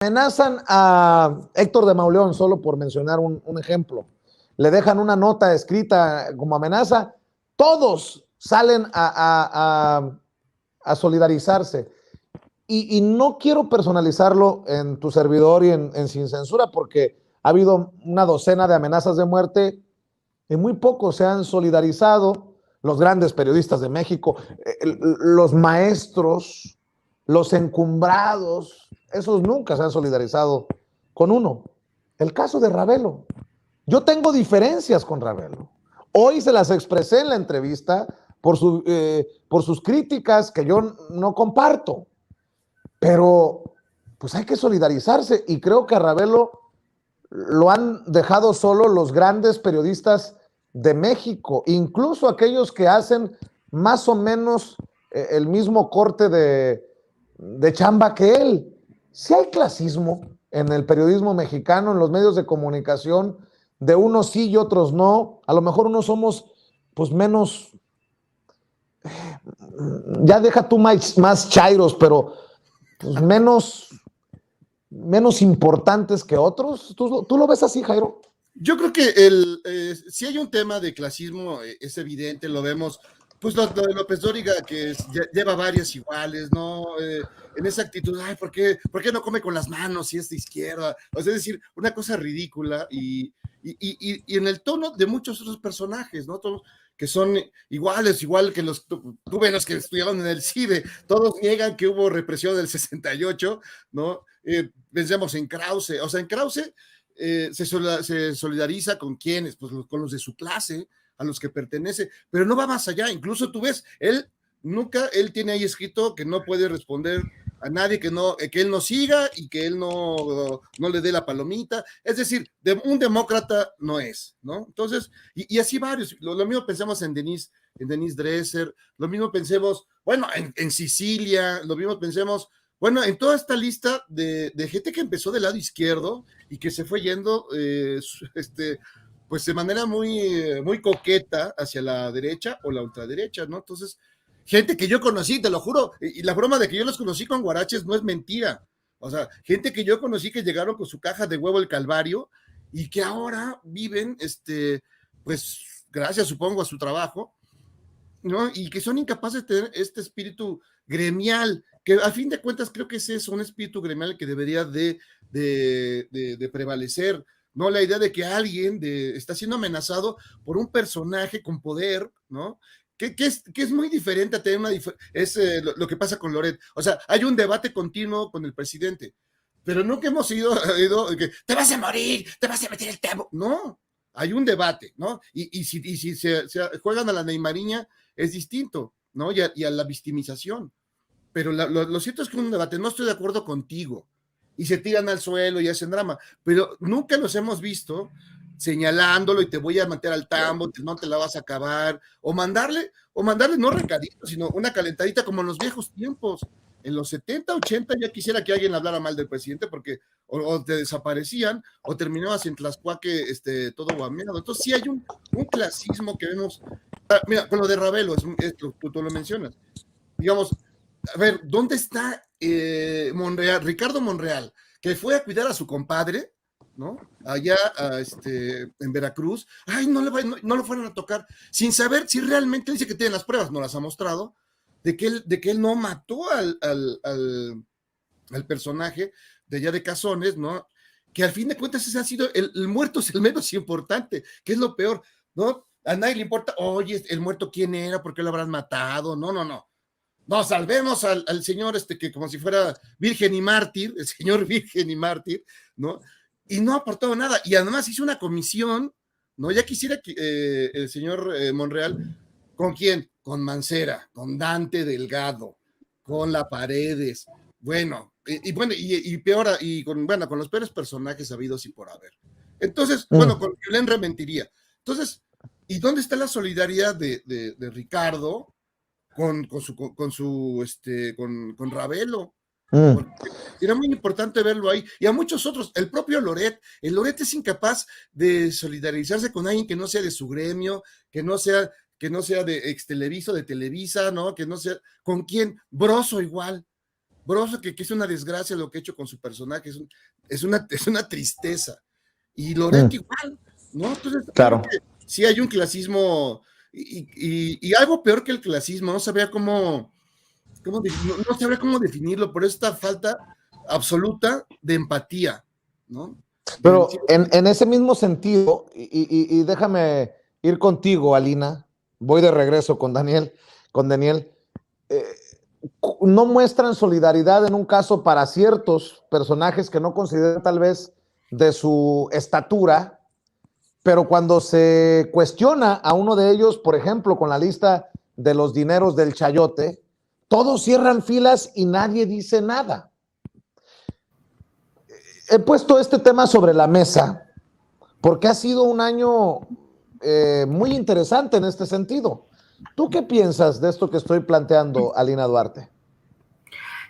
Amenazan a Héctor de Mauleón, solo por mencionar un ejemplo. Le dejan una nota escrita como amenaza, todos salen a solidarizarse. Y no quiero personalizarlo en tu servidor y en Sin Censura, porque ha habido una docena de amenazas de muerte y muy pocos se han solidarizado. Los grandes periodistas de México, los maestros, los encumbrados, esos nunca se han solidarizado con uno. El caso de Ravelo. Yo tengo diferencias con Ravelo. Hoy se las expresé en la entrevista por sus críticas que yo no comparto. Pero pues hay que solidarizarse y creo que a Ravelo lo han dejado solo los grandes periodistas de México, incluso aquellos que hacen más o menos el mismo corte de chamba que él. Si hay clasismo en el periodismo mexicano, en los medios de comunicación, de unos sí y otros no, a lo mejor unos somos pues menos, ya deja tú más chairos, pero pues menos importantes que otros. ¿Tú lo ves así, Jairo? Yo creo que si hay un tema de clasismo, es evidente, lo vemos, pues lo de López Dóriga, que lleva varias iguales, ¿no? En esa actitud, ay, ¿por qué no come con las manos si es de izquierda? O sea, es decir, una cosa ridícula y en el tono de muchos otros personajes, ¿no? Todos que son iguales, igual que tú ves los que estudiaron en el CIDE, todos niegan que hubo represión del 68, ¿no? Pensemos en Krause, o sea, en Krause se solidariza con quienes, pues con los de su clase, a los que pertenece, pero no va más allá. Incluso tú ves, él tiene ahí escrito que no puede responder a nadie que él no siga y que él no le dé la palomita. Es decir, un demócrata no es, ¿no? Entonces, y así varios. Lo mismo pensamos en Denise Dresser, lo mismo pensemos, bueno, en Sicilia, lo mismo pensemos, bueno, en toda esta lista de gente que empezó del lado izquierdo y que se fue yendo, pues de manera muy coqueta hacia la derecha o la ultraderecha, ¿no? Entonces, gente que yo conocí, te lo juro, y la broma de que yo los conocí con guaraches no es mentira. O sea, gente que yo conocí que llegaron con su caja de huevo el Calvario y que ahora viven, pues, gracias, supongo, a su trabajo, ¿no? Y que son incapaces de tener este espíritu gremial, que a fin de cuentas creo que ese es un espíritu gremial que debería de prevalecer, ¿no? La idea de que alguien está siendo amenazado por un personaje con poder, ¿no? Que es muy diferente a tener lo que pasa con Loret. O sea, hay un debate continuo con el presidente, pero nunca hemos ido que te vas a morir, te vas a meter el tabo. No, hay un debate, ¿no? Y si se juegan a la Neymariña, es distinto, ¿no? Y a la victimización. Pero lo cierto es que en un debate no estoy de acuerdo contigo y se tiran al suelo y hacen drama, pero nunca los hemos visto señalándolo y te voy a meter al tambo, no te la vas a acabar, o mandarle no recadito, sino una calentadita como en los viejos tiempos. En los 70, 80 ya quisiera que alguien hablara mal del presidente porque o te desaparecían o terminabas en Tlaxcuaque todo guameado. Entonces sí hay un clasismo que vemos. Mira, con lo de Ravelo, tú lo mencionas. Digamos, a ver, ¿dónde está Ricardo Monreal, que fue a cuidar a su compadre, ¿no? Allá en Veracruz? Ay, no lo fueron a tocar, sin saber si realmente dice que tiene las pruebas, no las ha mostrado, de que él no mató al personaje de allá de Cazones, ¿no? Que al fin de cuentas ese ha sido, el muerto es el menos importante, que es lo peor, ¿no? A nadie le importa, oye, el muerto quién era, por qué lo habrán matado, no. No, salvemos al señor que como si fuera virgen y mártir, el señor virgen y mártir, ¿no? Y no ha aportado nada. Y además hizo una comisión, ¿no? Ya quisiera que el señor Monreal, ¿con quién? Con Mancera, con Dante Delgado, con La Paredes, bueno, y peor, y con los peores personajes habidos y por haber. Entonces, bueno, con Yulén Rementiría. Entonces, ¿y dónde está la solidaridad de Ricardo con Ravelo? Porque era muy importante verlo ahí, y a muchos otros, el propio Loret es incapaz de solidarizarse con alguien que no sea de su gremio, que no sea de Exteleviso, de Televisa, ¿no? Que no sea, ¿con quién? Broso igual, Broso, que es una desgracia lo que ha hecho con su personaje, es una tristeza. Y Loreto igual, ¿no? Entonces, claro. yo creo que sí hay un clasismo, y algo peor que el clasismo, no sabría no sabría cómo definirlo, por esta falta absoluta de empatía, ¿no? Pero en ese mismo sentido, y déjame ir contigo, Alina, voy de regreso con Daniel, eh, no muestran solidaridad en un caso para ciertos personajes que no consideran tal vez de su estatura, pero cuando se cuestiona a uno de ellos, por ejemplo, con la lista de los dineros del chayote, todos cierran filas y nadie dice nada. He puesto este tema sobre la mesa porque ha sido un año muy interesante en este sentido. ¿Tú qué piensas de esto que estoy planteando, Alina Duarte?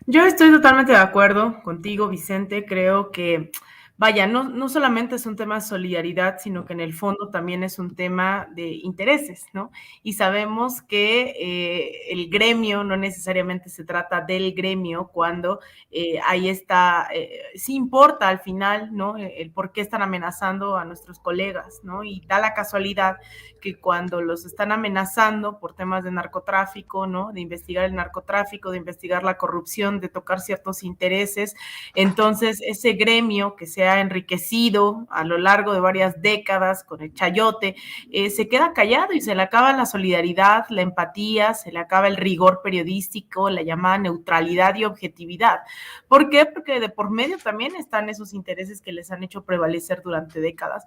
Yo estoy totalmente de acuerdo contigo, Vicente. Creo que, vaya, no solamente es un tema de solidaridad, sino que en el fondo también es un tema de intereses, ¿no? Y sabemos que el gremio no necesariamente se trata del gremio cuando ahí está, sí importa al final, ¿no? El por qué están amenazando a nuestros colegas, ¿no? Y da la casualidad que cuando los están amenazando por temas de narcotráfico, ¿no? De investigar el narcotráfico, de investigar la corrupción, de tocar ciertos intereses, entonces ese gremio que se ha enriquecido a lo largo de varias décadas con el chayote, se queda callado y se le acaba la solidaridad, la empatía, se le acaba el rigor periodístico, la llamada neutralidad y objetividad. ¿Por qué? Porque de por medio también están esos intereses que les han hecho prevalecer durante décadas.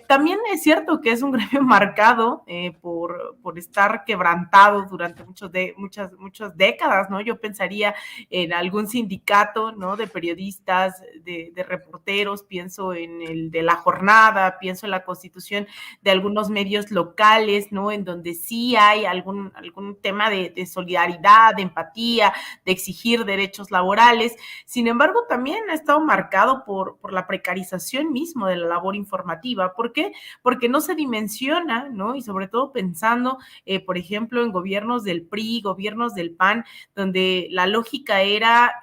También es cierto que es un gremio marcado por estar quebrantado durante muchas décadas, ¿no? Yo pensaría en algún sindicato, ¿no? De periodistas, de reporteros, pienso en el de La Jornada, pienso en la constitución de algunos medios locales, ¿no? En donde sí hay algún tema de solidaridad, de empatía, de exigir derechos laborales. Sin embargo, también ha estado marcado por la precarización mismo de la labor informativa. ¿Por qué? Porque no se dimensiona, ¿no? Y sobre todo pensando, por ejemplo, en gobiernos del PRI, gobiernos del PAN, donde la lógica era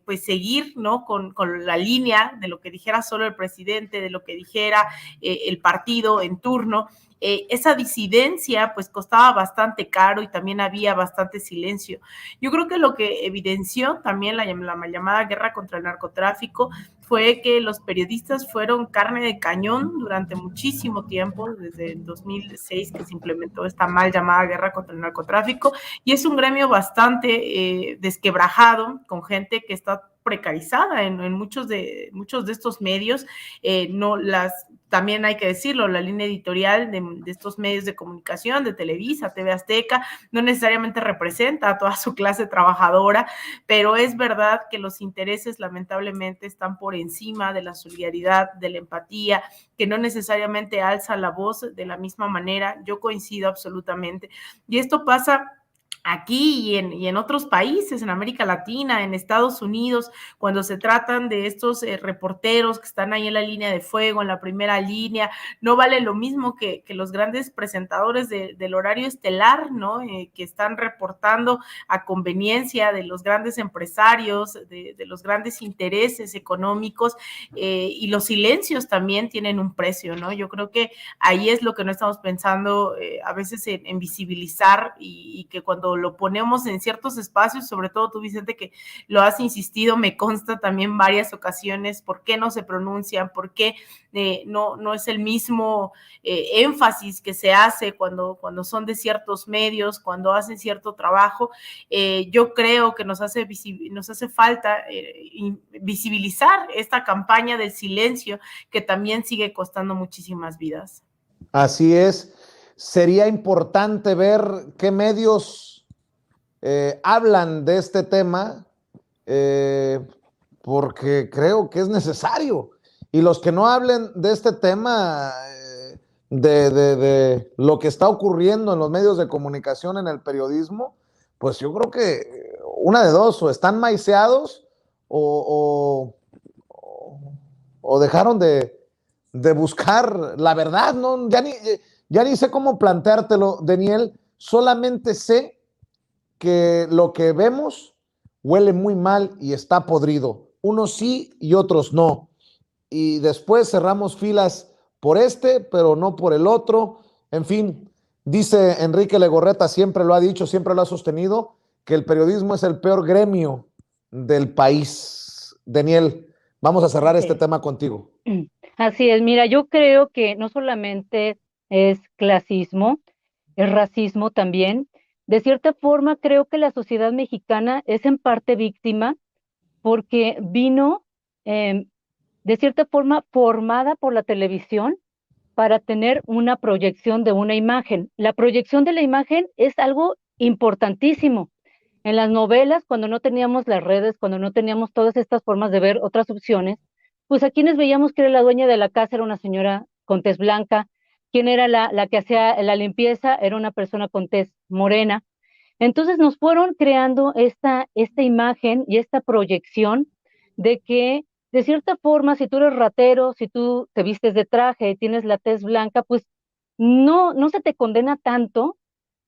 pues seguir, ¿no? Con la línea de lo que dijera solo el presidente, de lo que dijera el partido en turno. Esa disidencia pues costaba bastante caro y también había bastante silencio. Yo creo que lo que evidenció también la llamada guerra contra el narcotráfico fue que los periodistas fueron carne de cañón durante muchísimo tiempo, desde el 2006 que se implementó esta mal llamada guerra contra el narcotráfico, y es un gremio bastante desquebrajado, con gente que está precarizada en muchos de estos medios. También hay que decirlo, la línea editorial de estos medios de comunicación, de Televisa, TV Azteca, no necesariamente representa a toda su clase trabajadora, pero es verdad que los intereses lamentablemente están por encima de la solidaridad, de la empatía, que no necesariamente alza la voz de la misma manera. Yo coincido absolutamente. Y esto pasa aquí y en otros países, en América Latina, en Estados Unidos, cuando se tratan de estos reporteros que están ahí en la línea de fuego, en la primera línea, no vale lo mismo que los grandes presentadores del horario estelar, ¿no? Que están reportando a conveniencia de los grandes empresarios, de los grandes intereses económicos, y los silencios también tienen un precio, ¿no? Yo creo que ahí es lo que no estamos pensando a veces en visibilizar y que cuando lo ponemos en ciertos espacios, sobre todo tú, Vicente, que lo has insistido, me consta también varias ocasiones, ¿por qué no se pronuncian? ¿Por qué no es el mismo énfasis que se hace cuando son de ciertos medios, cuando hacen cierto trabajo? Yo creo que nos hace falta visibilizar esta campaña del silencio que también sigue costando muchísimas vidas. Así es. Sería importante ver qué medios hablan de este tema, porque creo que es necesario. Y los que no hablen de este tema, de lo que está ocurriendo en los medios de comunicación, en el periodismo, pues yo creo que una de dos, o están maiceados o dejaron de buscar la verdad, ¿no? Ya ni sé cómo planteártelo, Daniel, solamente sé que lo que vemos huele muy mal y está podrido. Unos sí y otros no. Y después cerramos filas por este, pero no por el otro. En fin, dice Enrique Legorreta, siempre lo ha dicho, siempre lo ha sostenido, que el periodismo es el peor gremio del país. Daniel, vamos a cerrar este tema contigo. Así es, mira, yo creo que no solamente es clasismo, es racismo también. De cierta forma, creo que la sociedad mexicana es en parte víctima porque vino, eh, de cierta forma, formada por la televisión para tener una proyección de una imagen. La proyección de la imagen es algo importantísimo. En las novelas, cuando no teníamos las redes, cuando no teníamos todas estas formas de ver otras opciones, pues a quienes veíamos que era la dueña de la casa era una señora con tez blanca, quien era la que hacía la limpieza era una persona con tez morena. Entonces nos fueron creando esta imagen y esta proyección de que, de cierta forma, si tú eres ratero, si tú te vistes de traje y tienes la tez blanca, pues no se te condena tanto.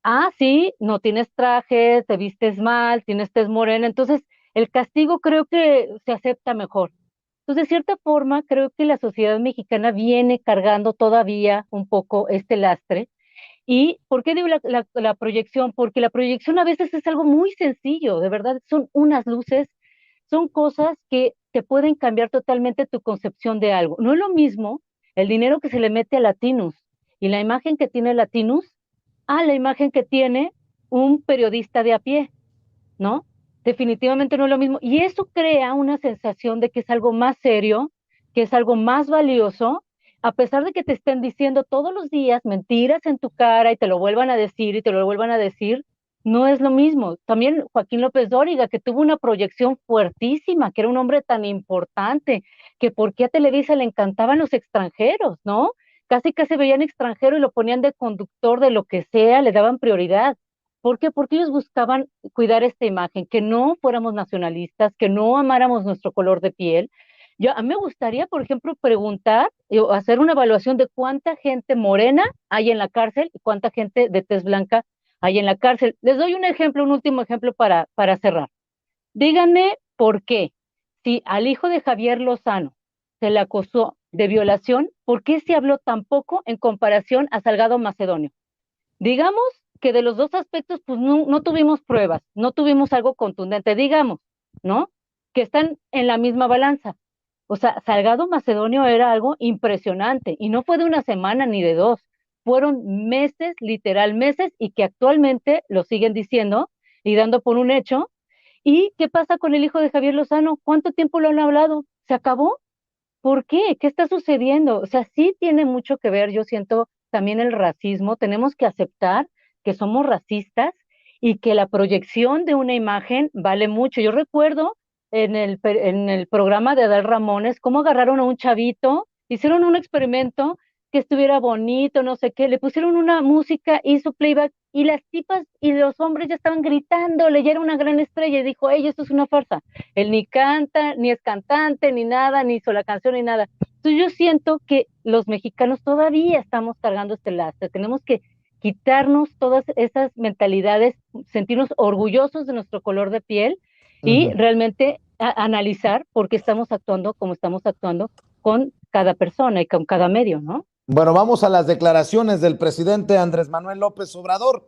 Ah, sí, no tienes traje, te vistes mal, tienes tez morena, entonces el castigo creo que se acepta mejor. Entonces, de cierta forma, creo que la sociedad mexicana viene cargando todavía un poco este lastre. ¿Y por qué digo la proyección? Porque la proyección a veces es algo muy sencillo, de verdad, son unas luces, son cosas que te pueden cambiar totalmente tu concepción de algo. No es lo mismo el dinero que se le mete a Latinus y la imagen que tiene Latinus a la imagen que tiene un periodista de a pie, ¿no? Definitivamente no es lo mismo. Y eso crea una sensación de que es algo más serio, que es algo más valioso, a pesar de que te estén diciendo todos los días mentiras en tu cara y te lo vuelvan a decir y te lo vuelvan a decir, no es lo mismo. También Joaquín López Dóriga, que tuvo una proyección fuertísima, que era un hombre tan importante, que por qué a Televisa le encantaban los extranjeros, ¿no? Casi que se veían extranjero y lo ponían de conductor de lo que sea, le daban prioridad. ¿Por qué? Porque ellos buscaban cuidar esta imagen, que no fuéramos nacionalistas, que no amáramos nuestro color de piel. A mí me gustaría, por ejemplo, preguntar o hacer una evaluación de cuánta gente morena hay en la cárcel y cuánta gente de tez blanca hay en la cárcel. Les doy un ejemplo, un último ejemplo para cerrar. Díganme por qué, si al hijo de Javier Lozano se le acusó de violación, ¿por qué se habló tan poco en comparación a Salgado Macedonio? Digamos que de los dos aspectos, pues no tuvimos pruebas, no tuvimos algo contundente, digamos, ¿no? Que están en la misma balanza. O sea, Salgado Macedonio era algo impresionante y no fue de una semana ni de dos, fueron meses, literal meses, y que actualmente lo siguen diciendo y dando por un hecho. ¿Y qué pasa con el hijo de Javier Lozano? ¿Cuánto tiempo lo han hablado? ¿Se acabó? ¿Por qué? ¿Qué está sucediendo? O sea, sí tiene mucho que ver, yo siento también el racismo. Tenemos que aceptar que somos racistas y que la proyección de una imagen vale mucho. Yo recuerdo en el programa de Adal Ramones cómo agarraron a un chavito, hicieron un experimento que estuviera bonito, no sé qué, le pusieron una música, hizo playback y las tipas y los hombres ya estaban gritando, le era una gran estrella y dijo, ey, esto es una farsa. Él ni canta, ni es cantante, ni nada, ni hizo la canción, ni nada. Entonces yo siento que los mexicanos todavía estamos cargando este lastre. Tenemos que quitarnos todas esas mentalidades, sentirnos orgullosos de nuestro color de piel y realmente analizar por qué estamos actuando como estamos actuando con cada persona y con cada medio, ¿no? Bueno, vamos a las declaraciones del presidente Andrés Manuel López Obrador.